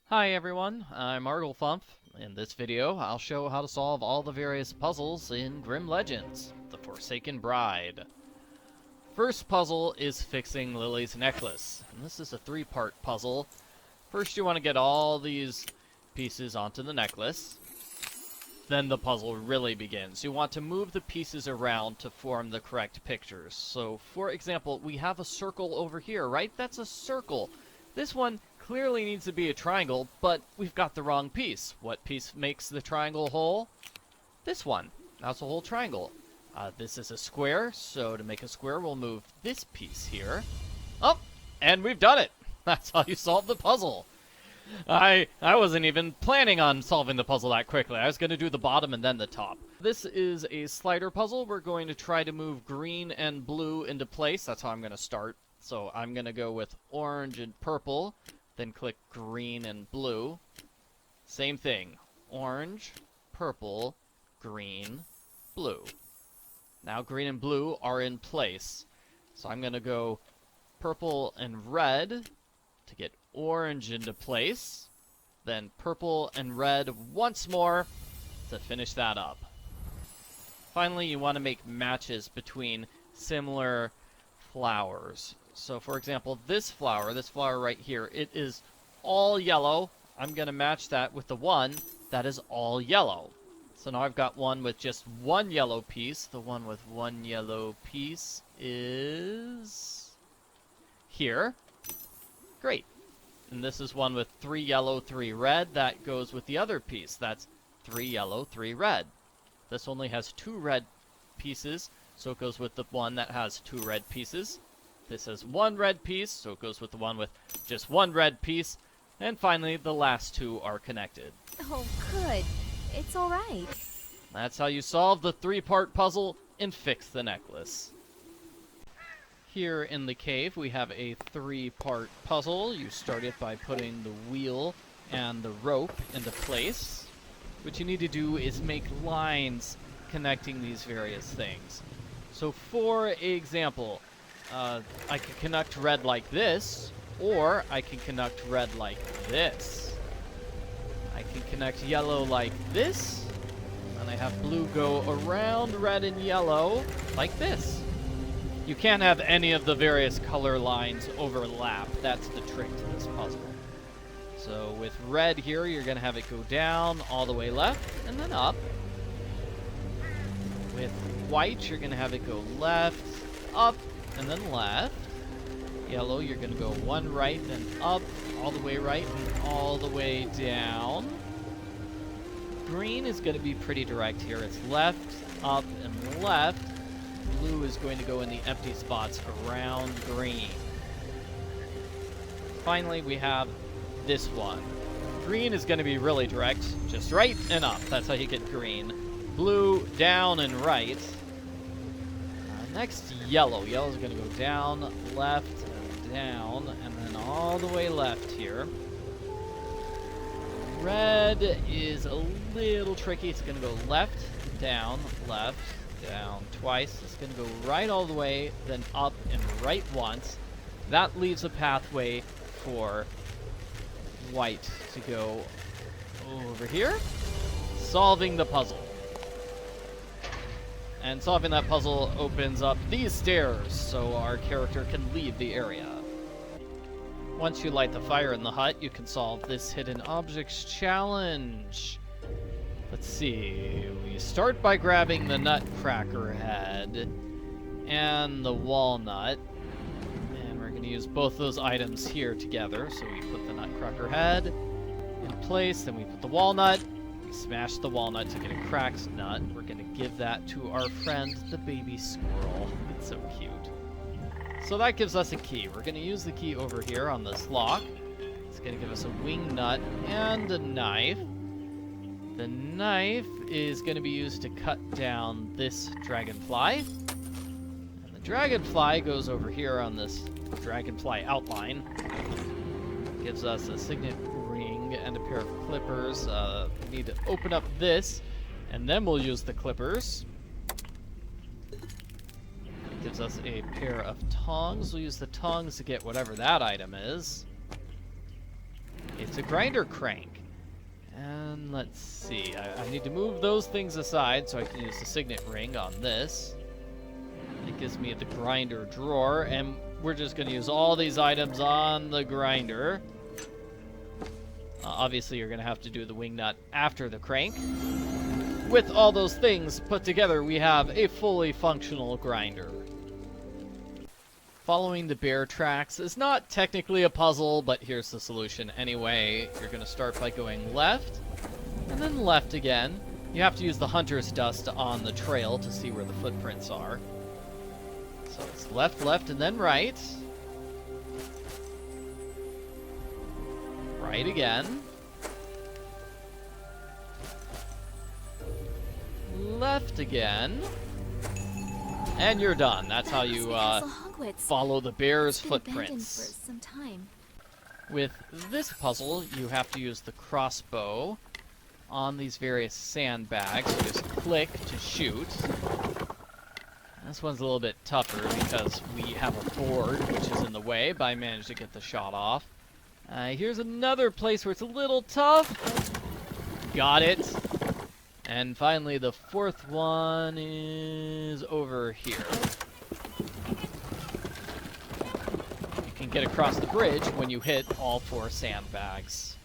Hi everyone, I'm Arglefump. In this video, I'll show how to solve all the various puzzles in Grim Legends, The Forsaken Bride. First puzzle is fixing Lily's necklace, and this is a three-part puzzle. First you want to get all these pieces onto the necklace. Then the puzzle really begins. You want to move the pieces around to form the correct pictures. So, for example, we have a circle over here, right? That's a circle. This one clearly needs to be a triangle, but we've got the wrong piece. What piece makes the triangle whole? This one. That's a whole triangle. This is a square, so to make a square, we'll move this piece here. Oh, and we've done it. That's how you solve the puzzle. I wasn't even planning on solving the puzzle that quickly. I was going to do the bottom and then the top. This is a slider puzzle. We're going to try to move green and blue into place. That's how I'm going to start. So I'm going to go with orange and purple, then click green and blue. Same thing. Orange, purple, green, blue. Now green and blue are in place. So I'm going to go purple and red to get orange into place, then purple and red once more to finish that up. Finally, you want to make matches between similar flowers. So for example, this flower right here, it is all yellow. I'm going to match that with the one that is all yellow. So now I've got one with just one yellow piece. The one with one yellow piece is here. Great. And this is one with 3 yellow, 3 red. That goes with the other piece. That's 3 yellow, 3 red. This only has 2 red pieces, so it goes with the one that has 2 red pieces. This has 1 red piece, so it goes with the one with just 1 red piece. And finally, the last 2 are connected. Oh, good. It's all right. That's how you solve the 3-part puzzle and fix the necklace. Here in the cave, we have a 3-part puzzle. You start it by putting the wheel and the rope into place. What you need to do is make lines connecting these various things. So for example, I can connect red like this, or I can connect red like this. I can connect yellow like this, and I have blue go around red and yellow like this. You can't have any of the various color lines overlap. That's the trick to this puzzle. So with red here, you're going to have it go down all the way left and then up. With white, you're going to have it go left, up, and then left. Yellow, you're going to go one right, then up, all the way right, and all the way down. Green is going to be pretty direct here. It's left, up, and left. Blue is going to go in the empty spots around green. Finally, we have this one. Green is going to be really direct, just right and up. That's how you get green. Blue, down and right. Next, yellow. Yellow is going to go down, left, and down, and then all the way left here. Red is a little tricky. It's going to go left, down, twice. It's going to go right all the way, then up and right once. That leaves a pathway for white to go over here, solving the puzzle. And solving that puzzle opens up these stairs, so our character can leave the area. Once you light the fire in the hut, you can solve this hidden objects challenge. Let's see, we start by grabbing the nutcracker head and the walnut. And we're going to use both those items here together. So we put the nutcracker head in place, then we put the walnut. We smash the walnut to get a cracked nut. We're going to give that to our friend, the baby squirrel. It's so cute. So that gives us a key. We're going to use the key over here on this lock. It's going to give us a wing nut and a knife. The knife is going to be used to cut down this dragonfly. And the dragonfly goes over here on this dragonfly outline. Gives us a signet ring and a pair of clippers. We need to open up this, and then we'll use the clippers. It gives us a pair of tongs. We'll use the tongs to get whatever that item is. It's a grinder crank. And let's see, I need to move those things aside so I can use the signet ring on this. It gives me the grinder drawer, and we're just going to use all these items on the grinder. Obviously, you're going to have to do the wing nut after the crank. With all those things put together, we have a fully functional grinder. Following the bear tracks is not technically a puzzle, but here's the solution anyway. You're going to start by going left, and then left again. You have to use the hunter's dust on the trail to see where the footprints are. So it's left, left, and then right. Right again. Left again. And you're done. That's how you follow the bear's footprints. For some time. With this puzzle, you have to use the crossbow on these various sandbags. So just click to shoot. This one's a little bit tougher because we have a board which is in the way, but I managed to get the shot off. Here's another place where it's a little tough. Got it. And finally, the fourth one is over here. You can get across the bridge when you hit all 4 sandbags.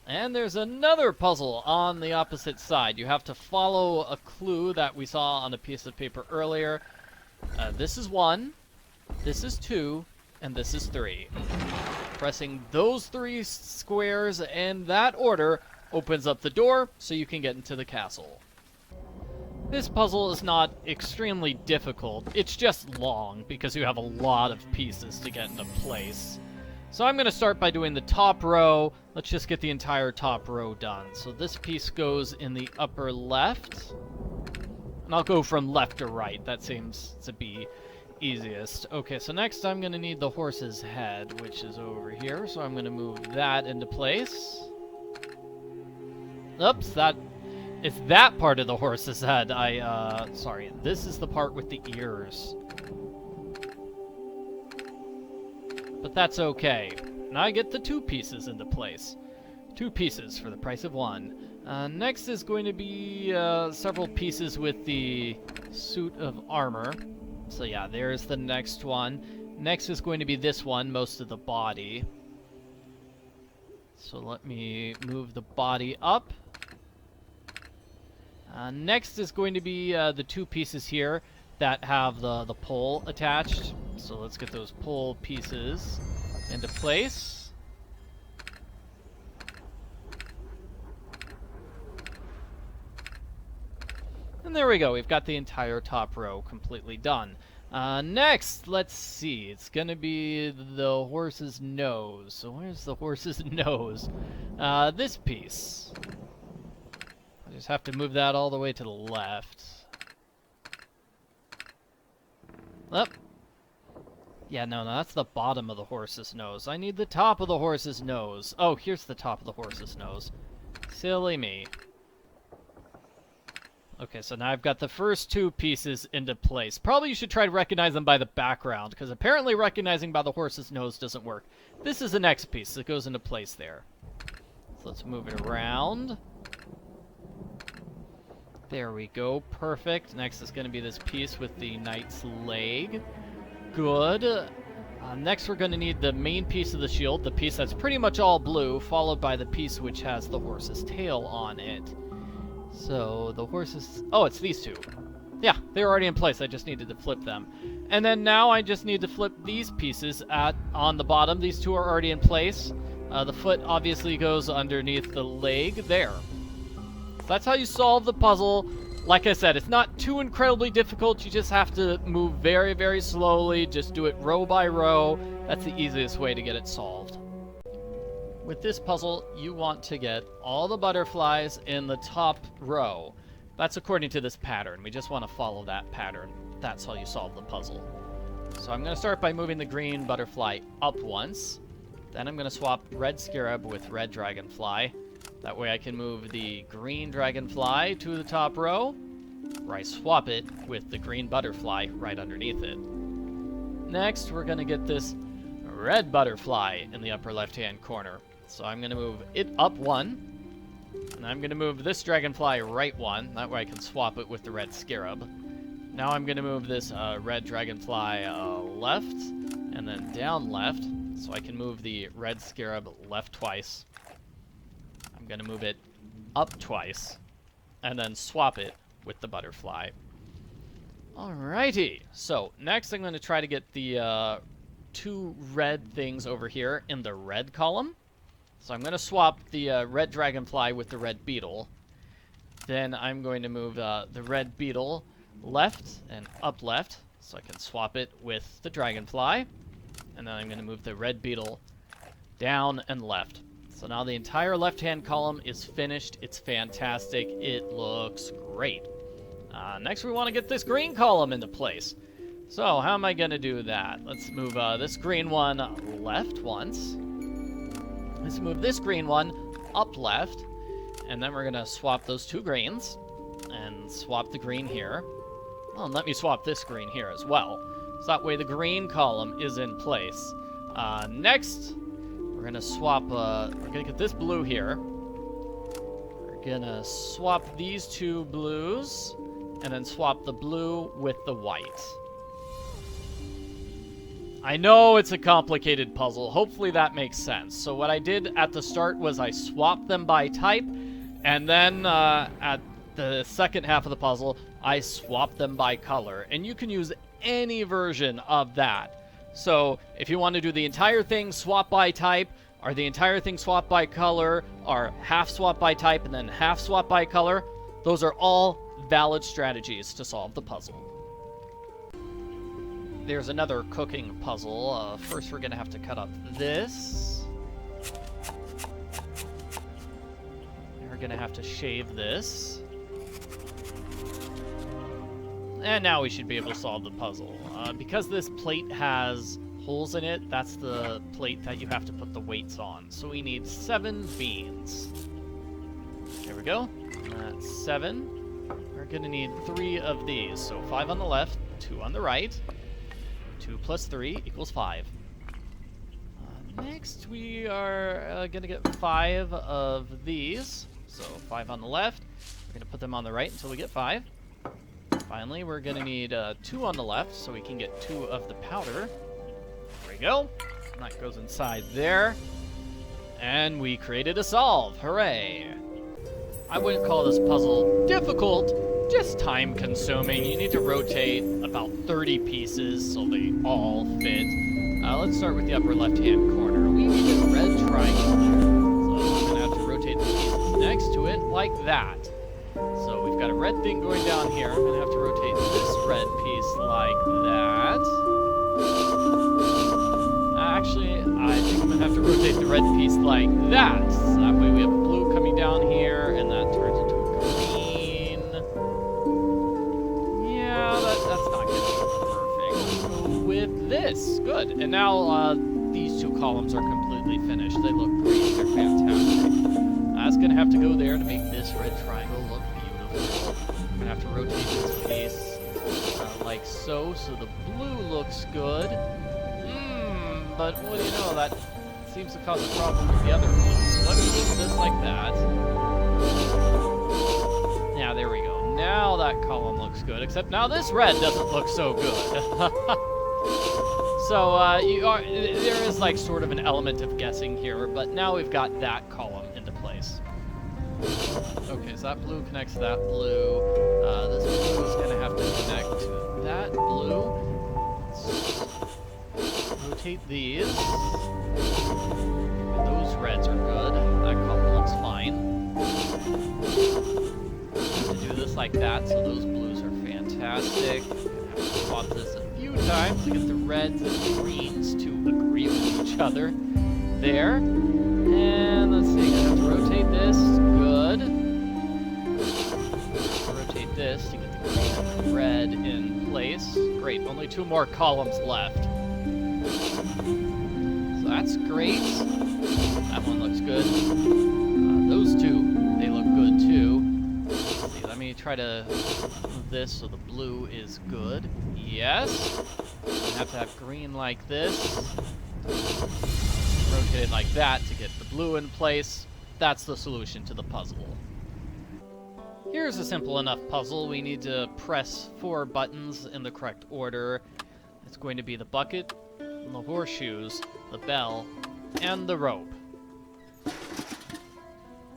And there's another puzzle on the opposite side. You have to follow a clue that we saw on a piece of paper earlier. This is 1, this is 2, and this is 3. Pressing those 3 squares in that order opens up the door so you can get into the castle. This puzzle is not extremely difficult. It's just long because you have a lot of pieces to get into place. So I'm going to start by doing the top row. Let's just get the entire top row done. So this piece goes in the upper left. And I'll go from left to right. That seems to be easiest. Okay, so next I'm going to need the horse's head, which is over here. So I'm going to move that into place. Oops, that is that part of the horse's head. Sorry, this is the part with the ears. But that's okay. Now I get the 2 pieces into place. 2 pieces for the price of 1. Next is going to be several pieces with the suit of armor. So yeah, there's the next one. Next is going to be this one, most of the body. So let me move the body up. Next is going to be the 2 pieces here that have the pole attached. So let's get those pole pieces into place. And there we go. We've got the entire top row completely done. Next, let's see. It's going to be the horse's nose. So where's the horse's nose? This piece. I just have to move that all the way to the left. Up. Yeah, no, that's the bottom of the horse's nose. I need the top of the horse's nose. Oh, here's the top of the horse's nose. Silly me. Okay, so now I've got the first 2 pieces into place. Probably you should try to recognize them by the background, because apparently recognizing by the horse's nose doesn't work. This is the next piece that goes into place there. So let's move it around. There we go, perfect. Next is going to be this piece with the knight's leg. Good. Next we're going to need the main piece of the shield, the piece that's pretty much all blue, followed by the piece which has the horse's tail on it. So the horse's... Oh, it's these 2. Yeah, they're already in place. I just needed to flip them. And then now I just need to flip these pieces on the bottom. These 2 are already in place. The foot obviously goes underneath the leg there. So that's how you solve the puzzle. Like I said, it's not too incredibly difficult. You just have to move very, very slowly. Just do it row by row. That's the easiest way to get it solved. With this puzzle, you want to get all the butterflies in the top row. That's according to this pattern. We just want to follow that pattern. That's how you solve the puzzle. So I'm going to start by moving the green butterfly up once. Then I'm going to swap red scarab with red dragonfly. That way I can move the green dragonfly to the top row, where I swap it with the green butterfly right underneath it. Next, we're going to get this red butterfly in the upper left-hand corner. So I'm going to move it up 1. And I'm going to move this dragonfly right 1. That way I can swap it with the red scarab. Now I'm going to move this red dragonfly left. And then down left. So I can move the red scarab left twice. I'm going to move it up twice. And then swap it with the butterfly. Alrighty. So next I'm going to try to get the 2 red things over here in the red column. So I'm going to swap the red dragonfly with the red beetle. Then I'm going to move the red beetle left and up left. So I can swap it with the dragonfly. And then I'm going to move the red beetle down and left. So now the entire left-hand column is finished. It's fantastic. It looks great. Next we want to get this green column into place. So how am I going to do that? Let's move this green one left once. Let's move this green one up left. And then we're going to swap those 2 greens. And swap the green here. Oh, and let me swap this green here as well. So that way the green column is in place. Next, we're going to swap, we're going to get this blue here. We're going to swap these 2 blues. And then swap the blue with the white. I know it's a complicated puzzle. Hopefully that makes sense. So what I did at the start was I swapped them by type. And then at the second half of the puzzle, I swapped them by color. And you can use any version of that. So if you want to do the entire thing swap by type, or the entire thing swap by color, or half swap by type and then half swap by color, those are all valid strategies to solve the puzzle. There's another cooking puzzle. First we're going to have to cut up this. We're going to have to shave this. And now we should be able to solve the puzzle. Because this plate has holes in it, that's the plate that you have to put the weights on. So we need 7 beans. There we go. That's 7. We're going to need 3 of these. So 5 on the left, 2 on the right. 2 plus 3 equals 5. Next, we are going to get 5 of these. So 5 on the left. We're going to put them on the right until we get 5. Finally, we're going to need 2 on the left so we can get 2 of the powder. There we go. And that goes inside there. And we created a solve. Hooray! I wouldn't call this puzzle difficult, just time-consuming. You need to rotate about 30 pieces so they all fit. Let's start with the upper left-hand corner. We need a red triangle there. So I'm going to have to rotate the pieces next to it like that. So we've got a red thing going down here. I'm going to have to rotate this red piece like that. Actually, I think I'm going to have to rotate the red piece like that. So that way we have blue coming down here, and that turns into a green. Yeah, that's not going to be perfect. Let's go with this. Good. And now these 2 columns are completely finished. They look great. They're fantastic. That's going to have to go there to make this red triangle look beautiful. I'm going to have to rotate this piece like so the blue looks good. But what do you know, that seems to cause a problem with the other one. So let me move this like that. Yeah, there we go. Now that column looks good, except now this red doesn't look so good. So there is like sort of an element of guessing here, but now we've got that column into place. Okay, so that blue connects to that blue. This blue is going to have to connect to that blue. Rotate these. Those reds are good. That color looks fine. To do this like that, so those blues are fantastic. Have to swap this a few times to get the reds and the greens to agree with each other. There. And let's see, I have to rotate this. Good. Rotate this to get the green and the red in place. Great, only 2 more columns left. So that's great. That one looks good. Those 2, they look good too. Let's see, let me try to move this so the blue is good. Yes. I have to have green like this. Rotate it like that to get the blue in place. That's the solution to the puzzle. Here's a simple enough puzzle. We need to press 4 buttons in the correct order. It's going to be the bucket, the horseshoes, the bell, and the rope.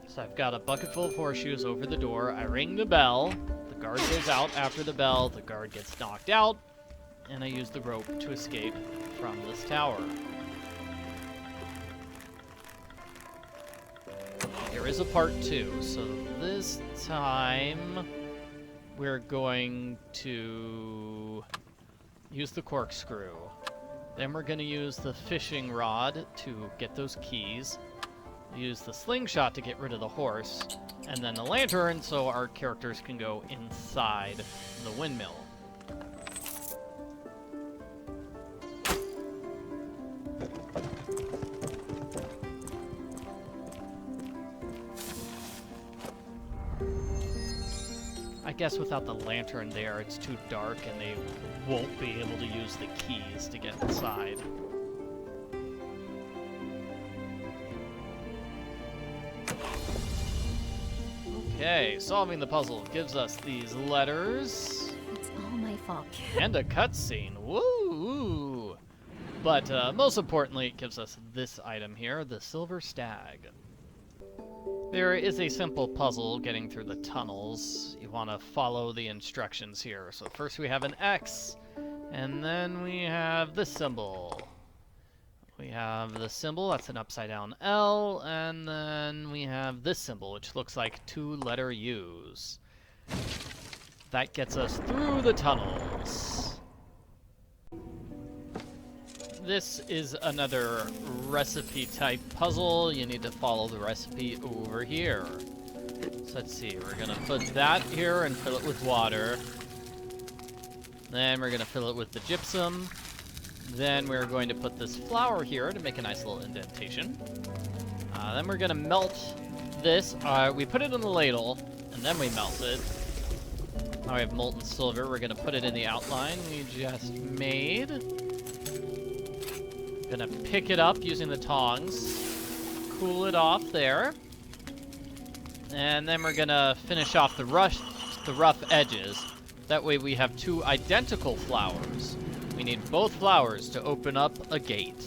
So I've got a bucket full of horseshoes over the door. I ring the bell. The guard goes out after the bell. The guard gets knocked out. And I use the rope to escape from this tower. There is a part 2, so this time we're going to use the corkscrew. Then we're going to use the fishing rod to get those keys. Use the slingshot to get rid of the horse. And then the lantern so our characters can go inside the windmill. I guess without the lantern there, it's too dark and they won't be able to use the keys to get inside. Okay, solving the puzzle gives us these letters. It's all my fault. And a cutscene. Woo! But most importantly, it gives us this item here, the Silver Stag. There is a simple puzzle getting through the tunnels. You want to follow the instructions here. So first we have an X, and then we have this symbol. We have the symbol, that's an upside down L, and then we have this symbol, which looks like 2-letter U's. That gets us through the tunnels. This is another recipe type puzzle. You need to follow the recipe over here. So let's see, we're gonna put that here and fill it with water. Then we're gonna fill it with the gypsum. Then we're going to put this flour here to make a nice little indentation. Then we're gonna melt this. We put it in the ladle, and then we melt it. Now we have molten silver. We're gonna put it in the outline we just made. Gonna pick it up using the tongs, cool it off there, and then we're gonna finish off the rough edges. That way we have 2 identical flowers. We need both flowers to open up a gate.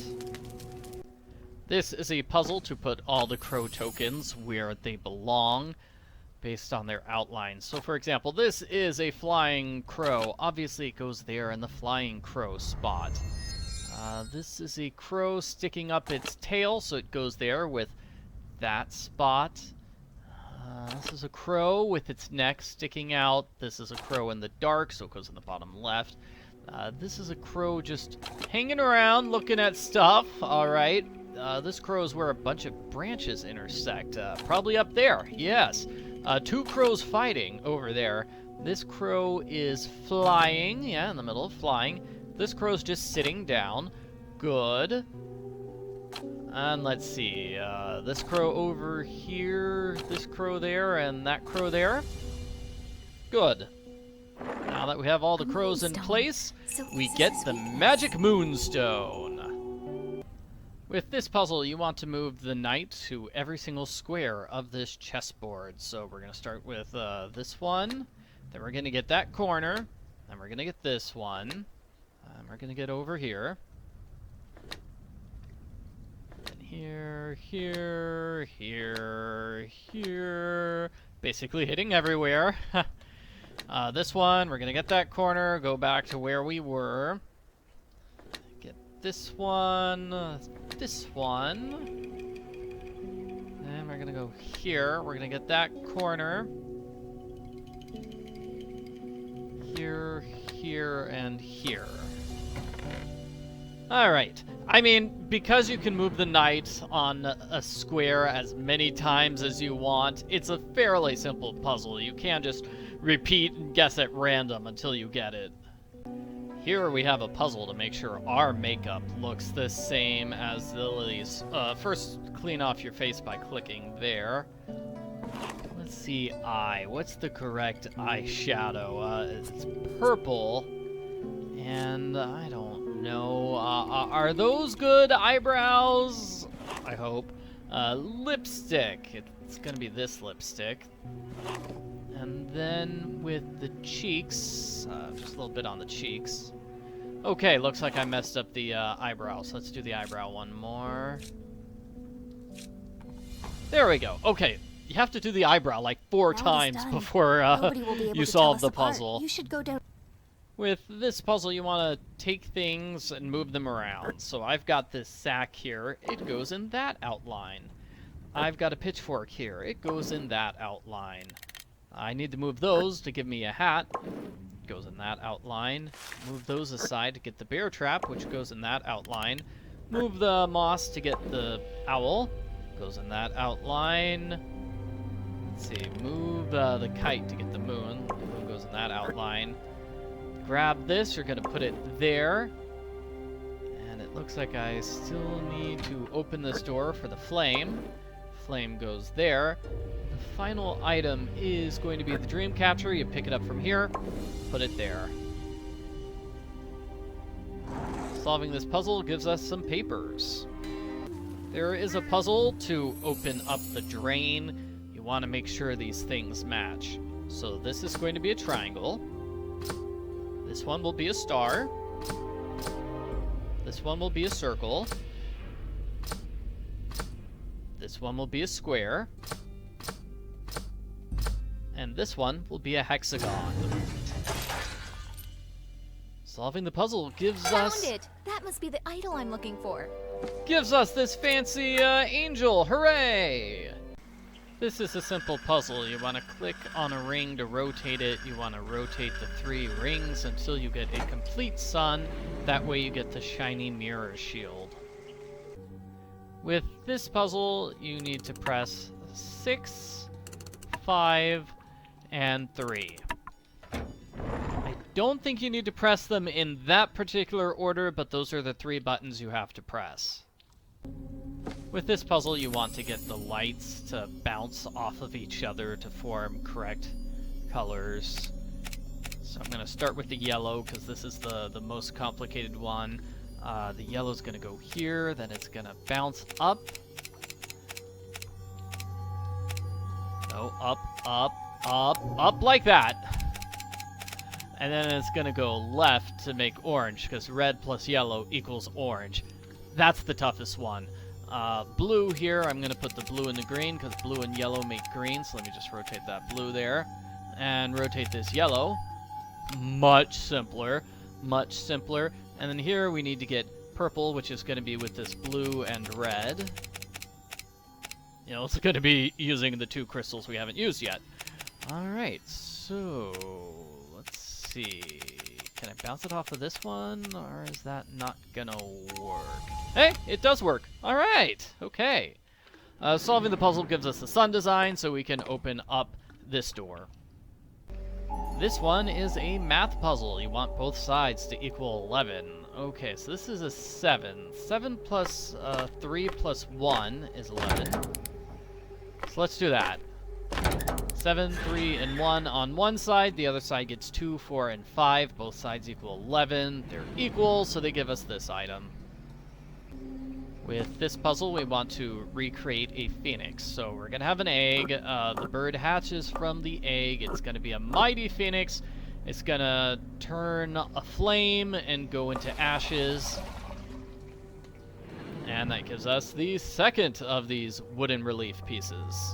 This is a puzzle to put all the crow tokens where they belong based on their outlines. So for example, this is a flying crow. Obviously it goes there in the flying crow spot. This is a crow sticking up its tail, so it goes there with that spot. This is a crow with its neck sticking out. This is a crow in the dark, so it goes in the bottom left. This is a crow just hanging around looking at stuff. Alright. This crow is where a bunch of branches intersect. Probably up there. Yes. 2 crows fighting over there. This crow is flying. Yeah, in the middle of flying. This crow's just sitting down. Good. And let's see. This crow over here, this crow there, and that crow there. Good. Now that we have all the crows in place, we get the magic moonstone. With this puzzle, you want to move the knight to every single square of this chessboard. So we're going to start with this one. Then we're going to get that corner. Then we're going to get this one. We're going to get over here. And here, here, here, here. Basically hitting everywhere. This one, we're going to get that corner, go back to where we were. Get this one, this one. And we're going to go here. We're going to get that corner. Here, here, and here. Alright. I mean, because you can move the knight on a square as many times as you want, it's a fairly simple puzzle. You can't just repeat and guess at random until you get it. Here we have a puzzle to make sure our makeup looks the same as Lily's. First, clean off your face by clicking there. Let's see, eye. What's the correct eyeshadow? It's purple. And I don't know. Are those good eyebrows? I hope. Lipstick. It's gonna be this lipstick. And then with the cheeks, just a little bit on the cheeks. Okay, looks like I messed up the eyebrows. Let's do the eyebrow one more. There we go. Okay, you have to do the eyebrow like 4 times before you solve the puzzle. You should go down. With this puzzle, you want to take things and move them around. So I've got this sack here. It goes in that outline. I've got a pitchfork here. It goes in that outline. I need to move those to give me a hat. It goes in that outline. Move those aside to get the bear trap, which goes in that outline. Move the moss to get the owl. Goes in that outline. Let's see. Move the kite to get the moon. The moon goes in that outline. Grab this, you're gonna put it there. And it looks like I still need to open this door for the flame. Flame goes there. The final item is going to be the dream catcher. You pick it up from here, put it there. Solving this puzzle gives us some papers. There is a puzzle to open up the drain. You want to make sure these things match. So this is going to be a triangle. This one will be a star. This one will be a circle. This one will be a square. And this one will be a hexagon. Solving the puzzle gives us... Found it! That must be the idol I'm looking for. Gives us this fancy angel. Hooray! This is a simple puzzle. You want to click on a ring to rotate it. You want to rotate the 3 rings until you get a complete sun. That way you get the shiny mirror shield. With this puzzle, you need to press 6, 5, and 3. I don't think you need to press them in that particular order, but those are the 3 buttons you have to press. With this puzzle, you want to get the lights to bounce off of each other to form correct colors. So I'm going to start with the yellow, because this is the most complicated one. The yellow's going to go here, then it's going to bounce up. No, up like that. And then it's going to go left to make orange, because red plus yellow equals orange. That's the toughest one. Blue here, I'm going to put the blue and the green, because blue and yellow make green, so let me just rotate that blue there. And rotate this yellow. Much simpler. Much simpler. And then here we need to get purple, which is going to be with this blue and red. You know, it's going to be using the 2 crystals we haven't used yet. Alright, so... let's see... Can I bounce it off of this one, or is that not gonna work? Hey, it does work! Alright, okay. Solving the puzzle gives us the sun design, so we can open up this door. This one is a math puzzle. You want both sides to equal 11. Okay, so this is a 7. 7 plus 3 plus 1 is 11. So let's do that. 7, 3, and 1 on one side. The other side gets 2, 4, and 5. Both sides equal 11. They're equal, so they give us this item. With this puzzle, we want to recreate a phoenix. So we're going to have an egg. The bird hatches from the egg. It's going to be a mighty phoenix. It's going to turn a flame and go into ashes. And that gives us the second of these wooden relief pieces.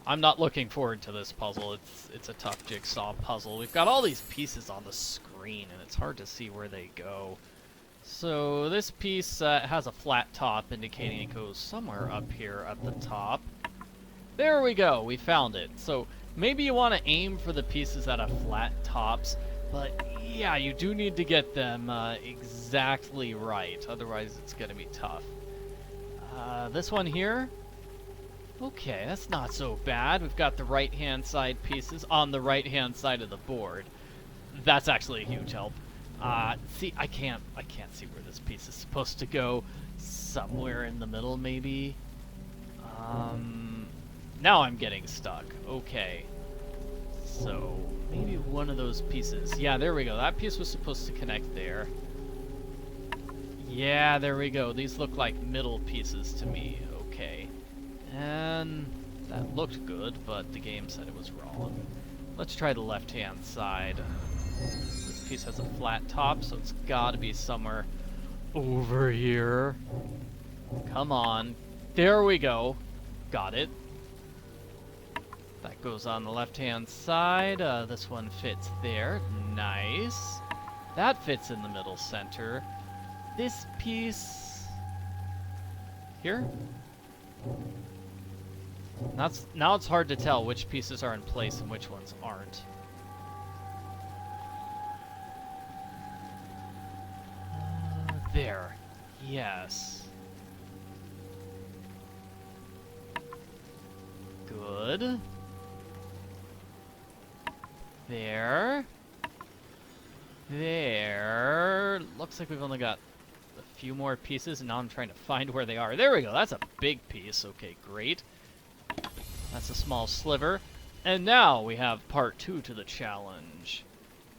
I'm not looking forward to this puzzle. It's a tough jigsaw puzzle. We've got all these pieces on the screen, and it's hard to see where they go. So this piece has a flat top, indicating it goes somewhere up here at the top. There we go. We found it. So maybe you want to aim for the pieces that have flat tops, but yeah, you do need to get them exactly right. Otherwise, it's going to be tough. This one here. Okay, that's not so bad. We've got the right-hand side pieces on the right-hand side of the board. That's actually a huge help. See, I can't see where this piece is supposed to go. Somewhere in the middle, maybe. Now I'm getting stuck. Okay. So, maybe one of those pieces. Yeah, there we go. That piece was supposed to connect there. Yeah, there we go. These look like middle pieces to me. one that looked good, but the game said it was wrong. Let's try the left-hand side. This piece has a flat top, so it's gotta be somewhere over here. Come on. There we go. Got it. That goes on the left-hand side. This one fits there. Nice. That fits in the middle center. This piece... here? Now it's hard to tell which pieces are in place and which ones aren't. There. Yes. Good. There. There. Looks like we've only got a few more pieces, and now I'm trying to find where they are. There we go. That's a big piece. Okay, great. That's a small sliver. And now we have part 2 to the challenge.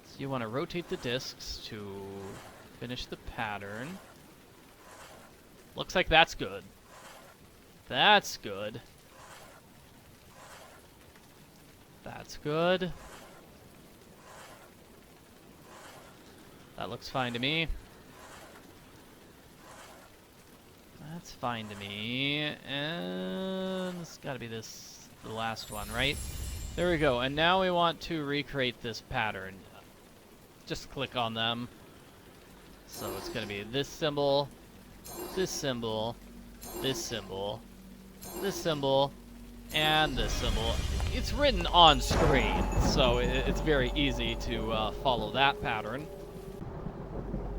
So you want to rotate the discs to finish the pattern. Looks like that's good. That's good. That's good. That looks fine to me. That's fine to me. And it's gotta be this, the last one, right? There we go. And now we want to recreate this pattern. Just click on them. So it's gonna be this symbol, this symbol, this symbol, this symbol, and this symbol. It's written on screen, so it's very easy to follow that pattern.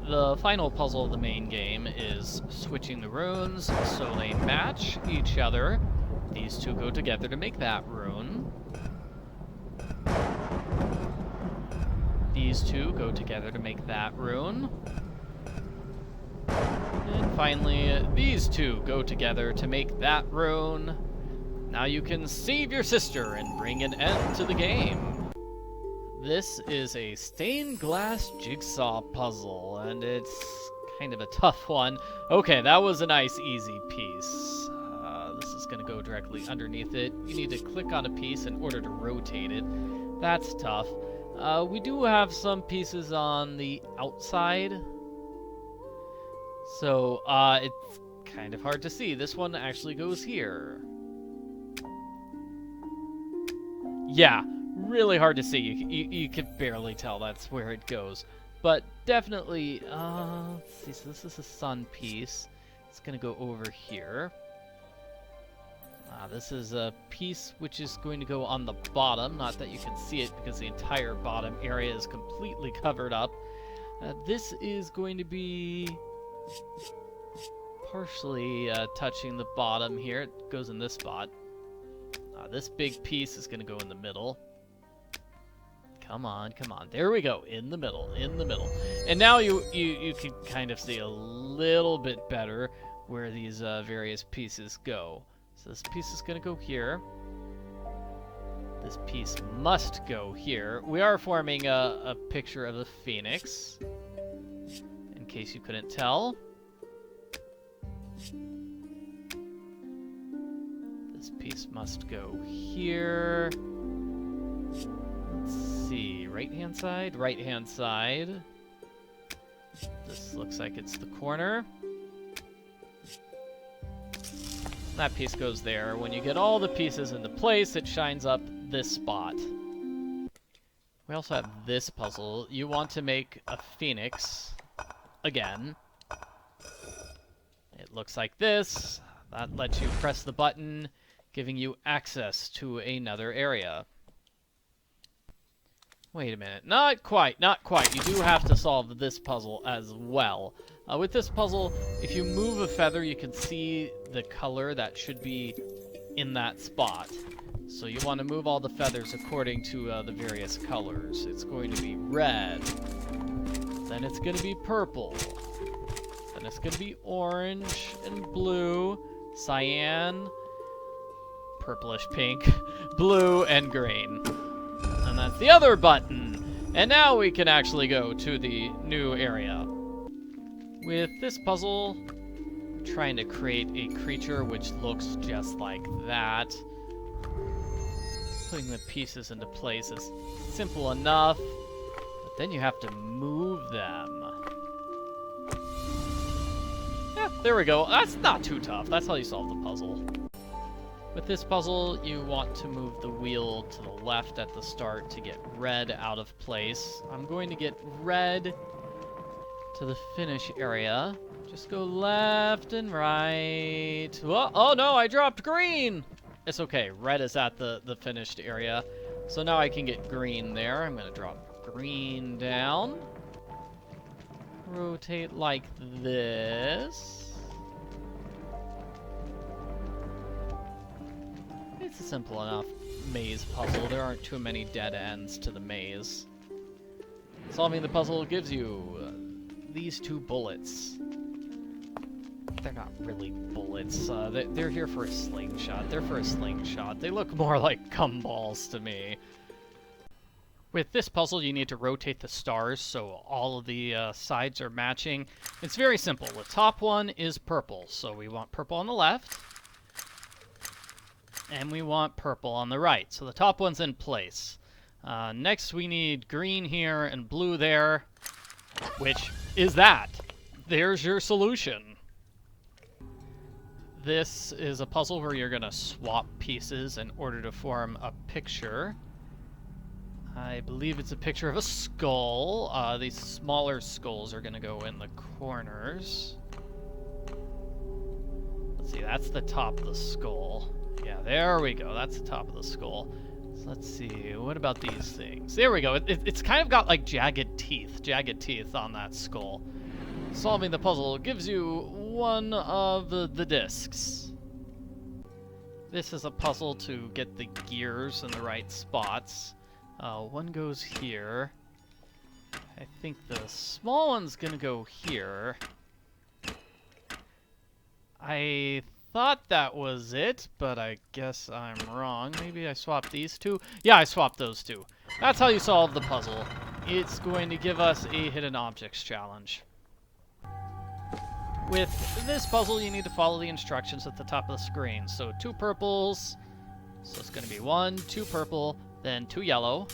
The final puzzle of the main game is switching the runes so they match each other. These two go together to make that rune. These two go together to make that rune. And finally, these two go together to make that rune. Now you can save your sister and bring an end to the game. This is a stained glass jigsaw puzzle, and it's kind of a tough one. Okay, that was a nice, easy piece. This is going to go directly underneath it. You need to click on a piece in order to rotate it. That's tough. We do have some pieces on the outside, so it's kind of hard to see. This one actually goes here. Yeah. Really hard to see. You can barely tell that's where it goes. But definitely, let's see, so this is a sun piece. It's going to go over here. This is a piece which is going to go on the bottom. Not that you can see it because the entire bottom area is completely covered up. This is going to be partially touching the bottom here. It goes in this spot. This big piece is going to go in the middle. Come on, come on. There we go. In the middle, in the middle. And now you can kind of see a little bit better where these various pieces go. So this piece is going to go here. This piece must go here. We are forming a picture of the phoenix, in case you couldn't tell. This piece must go here. Let's see, right-hand side, right-hand side. This looks like it's the corner. That piece goes there. When you get all the pieces into place, it shines up this spot. We also have this puzzle. You want to make a phoenix again. It looks like this. That lets you press the button, giving you access to another area. Wait a minute. Not quite, not quite. You do have to solve this puzzle as well. With this puzzle, if you move a feather, you can see the color that should be in that spot. So you want to move all the feathers according to the various colors. It's going to be red. Then it's going to be purple. Then it's going to be orange and blue, cyan, purplish pink, blue, and green. And that's the other button. And now we can actually go to the new area. With this puzzle, trying to create a creature which looks just like that. Putting the pieces into place is simple enough, but then you have to move them. Yeah, there we go. That's not too tough. That's how you solve the puzzle. With this puzzle, you want to move the wheel to the left at the start to get red out of place. I'm going to get red to the finish area. Just go left and right. Whoa, oh no, I dropped green! It's okay, red is at the finished area. So now I can get green there. I'm gonna drop green down. Rotate like this. It's a simple enough maze puzzle. There aren't too many dead ends to the maze. Solving the puzzle gives you these 2 bullets. They're not really bullets. They're here for a slingshot. They're for a slingshot. They look more like gumballs to me. With this puzzle, you need to rotate the stars so all of the sides are matching. It's very simple. The top one is purple, so we want purple on the left. And we want purple on the right, so the top one's in place. Next, we need green here and blue there, which is that. There's your solution. This is a puzzle where you're going to swap pieces in order to form a picture. I believe it's a picture of a skull. These smaller skulls are going to go in the corners. Let's see, that's the top of the skull. Yeah, there we go. That's the top of the skull. So let's see, what about these things? There we go. It's kind of got like jagged teeth on that skull. Solving the puzzle gives you one of the discs. This is a puzzle to get the gears in the right spots. One goes here. I think the small one's gonna go here. I thought that was it, but I guess I'm wrong. Maybe I swapped these 2? Yeah, I swapped those 2. That's how you solve the puzzle. It's going to give us a hidden objects challenge. With this puzzle, you need to follow the instructions at the top of the screen. So 2 purples, so it's going to be 1, 2 purple, then 2 yellow,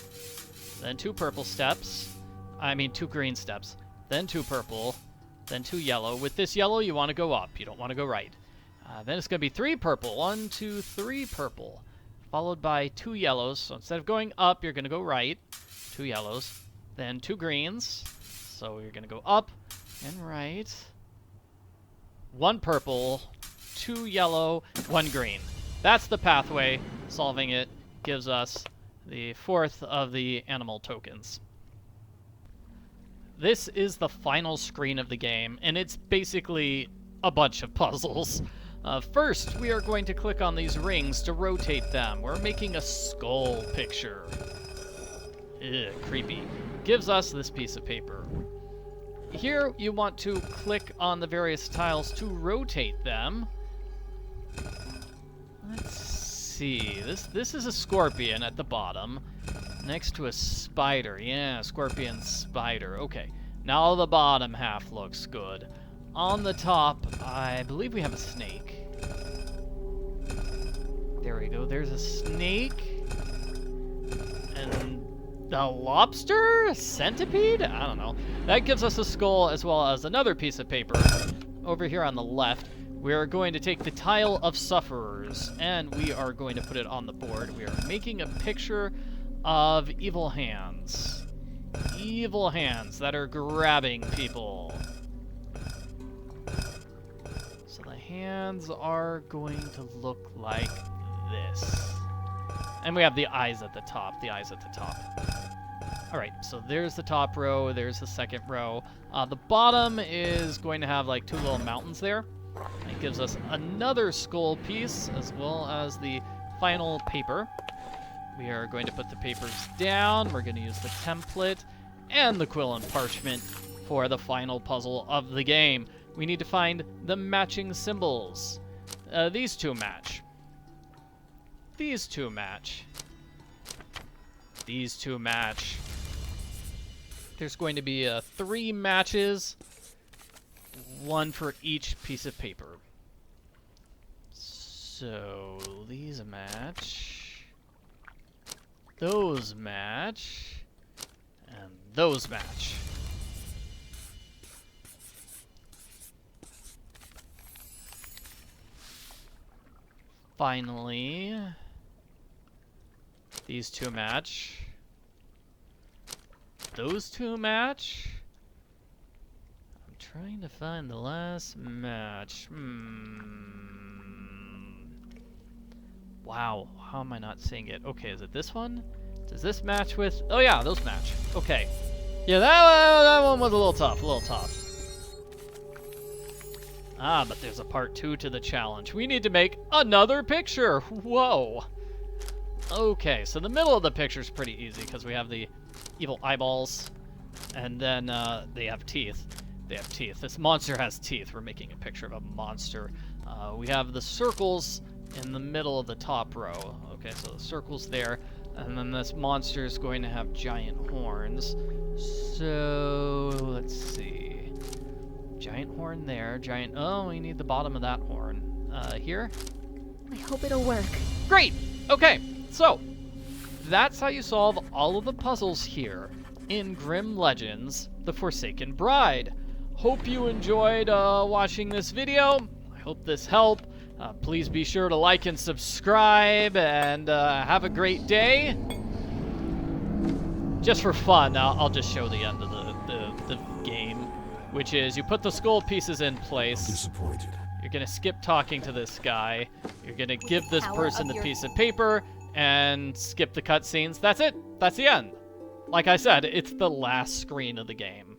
then 2 purple steps. I mean 2 green steps, then 2 purple, then 2 yellow. With this yellow, you want to go up. You don't want to go right. Then it's going to be 3 purple. 1, 2, 3 purple. Followed by 2 yellows. So instead of going up, you're going to go right. 2 yellows. Then 2 greens. So you're going to go up and right. 1 purple, 2 yellow, 1 green. That's the pathway. Solving it gives us the 4th of the animal tokens. This is the final screen of the game, and it's basically a bunch of puzzles. First, we are going to click on these rings to rotate them. We're making a skull picture. Ugh, creepy. Gives us this piece of paper. Here, you want to click on the various tiles to rotate them. Let's see. This is a scorpion at the bottom, next to a spider. Yeah, scorpion, spider. Okay, now the bottom half looks good. On the top, I believe we have a snake. There we go. There's a snake. And a lobster? A centipede? I don't know. That gives us a skull as well as another piece of paper. Over here on the left, we're going to take the tile of sufferers, and we are going to put it on the board. We are making a picture of evil hands. Evil hands that are grabbing people. So the hands are going to look like this. And we have the eyes at the top, Alright, so there's the top row, there's the second row. The bottom is going to have like 2 little mountains there. It gives us another skull piece, as well as the final paper. We are going to put the papers down, we're going to use the template, and the quill and parchment for the final puzzle of the game. We need to find the matching symbols. These 2 match. These 2 match. These 2 match. There's going to be 3 matches. one for each piece of paper. So these match. Those match. And those match. Finally, these two match. Those two match. I'm trying to find the last match. Wow, how am I not seeing it? Okay, is it this one? Does this match with... Oh yeah, those match. Okay. Yeah, that one was a little tough, Ah, but there's a part 2 to the challenge. We need to make another picture. Whoa. Okay, so the middle of the picture is pretty easy because we have the evil eyeballs, and then they have teeth. They have teeth. This monster has teeth. We're making a picture of a monster. We have the circles in the middle of the top row. Okay, so the circle's there, and then this monster is going to have giant horns. So let's see. Giant horn there. Giant. Oh, we need the bottom of that horn. Here. I hope it'll work. Great. Okay. So that's how you solve all of the puzzles here in Grim Legends: The Forsaken Bride. Hope you enjoyed watching this video. I hope this helped. Please be sure to like and subscribe, and have a great day. Just for fun, I'll just show the end of the game, which is you put the skull pieces in place. I'm disappointed. You're gonna skip talking to this guy. You're gonna give this Power person of the your- piece of paper and skip the cutscenes. That's it. That's the end. Like I said, it's the last screen of the game.